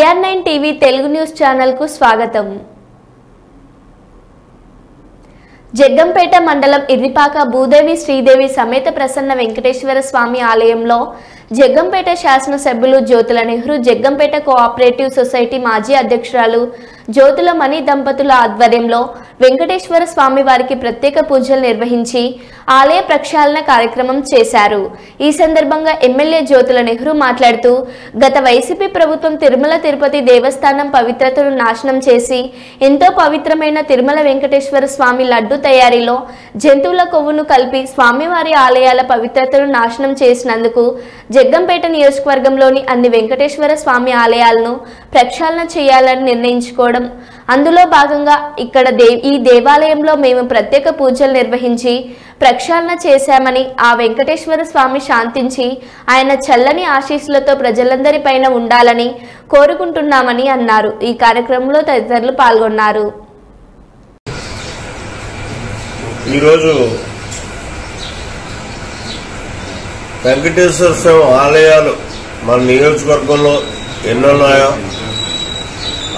AR9 TV Telugu news channel కు స్వాగతం. జగ్గంపేట మండలం ఇర్రిపాక భూదేవి శ్రీదేవి సమేత ప్రసన్న వెంకటేశ్వర స్వామి ఆలయంలో జగ్గంపేట శాసన సభ్యులు జ్యోతుల నెహ్రూ జగ్గంపేట కోఆపరేటివ్ సొసైటీ మాజీ అధ్యక్షురాలు జ్యోతుల మణి దంపతుల ఆధ్వర్యంలో వెంకటేశ్వర స్వామి వారికి ప్రత్యేక పూజలు నిర్వహించి ఆలయ ప్రక్షాళన కార్యక్రమం చేశారు. ఈ సందర్భంగా ఎమ్మెల్యే జ్యోతుల నెహ్రూ మాట్లాడుతూ గత వైసీపీ ప్రభుత్వం తిరుమల తిరుపతి దేవస్థానం పవిత్రతను నాశనం చేసి ఎంతో పవిత్రమైన తిరుమల వెంకటేశ్వర స్వామి లడ్డు తయారీలో జంతువుల కొవ్వును కలిపి స్వామివారి ఆలయాల పవిత్రతను నాశనం చేసినందుకు జగ్గంపేట నియోజకవర్గంలోని అన్ని వెంకటేశ్వర స్వామి ఆలయాలను ప్రక్షాళన చేయాలని నిర్ణయించుకోవడం, అందులో భాగంగా ఇక్కడ ఈ దేవాలయంలో మేము ప్రత్యేక పూజలు నిర్వహించి ప్రక్షాళన చేశామని, ఆ వెంకటేశ్వర స్వామి శాంతించి ఆయన చల్లని ఆశీస్సులతో ప్రజలందరిపైన ఉండాలని కోరుకుంటున్నామని అన్నారు. ఈ కార్యక్రమంలో తదితరులు పాల్గొన్నారు. ఈరోజు వెంకటేశ్వర స్వామి ఆలయాలు మన నియోజకవర్గంలో ఎన్నున్నాయో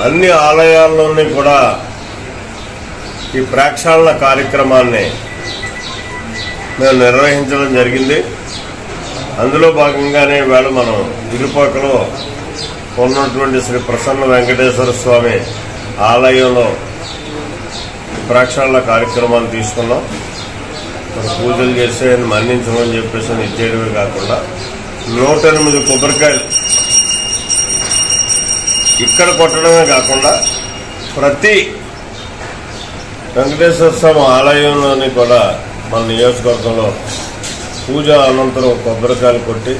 అన్ని ఆలయాల్లోని కూడా ఈ ప్రక్షాళన కార్యక్రమాన్ని మేము నిర్వహించడం జరిగింది. అందులో భాగంగానే వేళ మనం ఇరుపాకలో ఉన్నటువంటి శ్రీ ప్రసన్న వెంకటేశ్వర స్వామి ఆలయంలో ప్రక్షాళన కార్యక్రమాన్ని తీసుకున్నాం. పూజలు చేస్తే మన్నించమని చెప్పేసి ఇచ్చేయడమే కాకుండా 108 కొబ్బరికాయలు ఇక్కడ కొట్టడమే కాకుండా ప్రతి వెంకటేశ్వర స్వామి ఆలయంలోని కూడా మన నియోజకవర్గంలో పూజ అనంతరం కొబ్బరికాయలు కొట్టి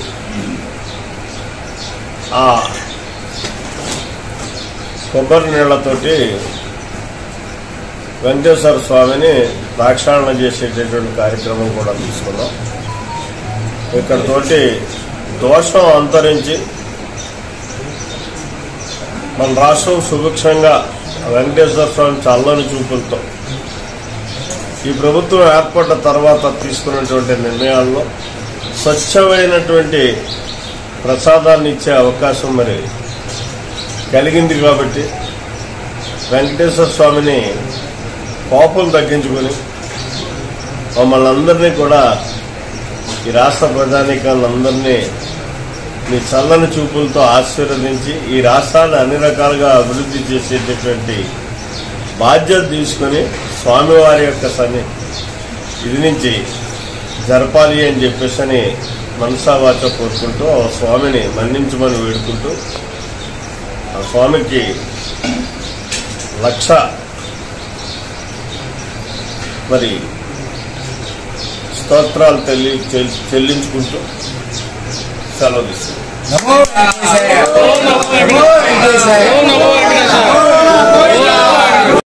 ఆ కొబ్బరి నీళ్లతోటి వెంకటేశ్వర స్వామిని ప్రక్షాళన చేసేటటువంటి కార్యక్రమం కూడా తీసుకున్నాం. ఇక్కడతోటి దోషం అంతరించి మన రాష్ట్రం సుభిక్షంగా వెంకటేశ్వర స్వామి చల్లని చూపులతో ఈ ప్రభుత్వం ఏర్పడ్డ తర్వాత తీసుకున్నటువంటి నిర్ణయాల్లో స్వచ్ఛమైనటువంటి ప్రసాదాన్ని ఇచ్చే అవకాశం మరి కలిగింది. కాబట్టి వెంకటేశ్వర స్వామిని కోపం తగ్గించుకొని మమ్మల్ని అందరినీ కూడా ఈ రాష్ట్ర ప్రజానీకాలందరినీ మీ చల్లని చూపులతో ఆశీర్వదించి ఈ రాష్ట్రాన్ని అన్ని రకాలుగా అభివృద్ధి చేసేటటువంటి బాధ్యత తీసుకుని స్వామివారి యొక్క ఇది నుంచి జరపాలి అని చెప్పేసి మనసావాచ కోరుకుంటూ ఆ స్వామిని మన్నించమని వేడుకుంటూ ఆ స్వామికి 1,00,000 మరి స్తోత్రాలు చెల్లించుకుంటూ సెలవు తీసుకుంటాం.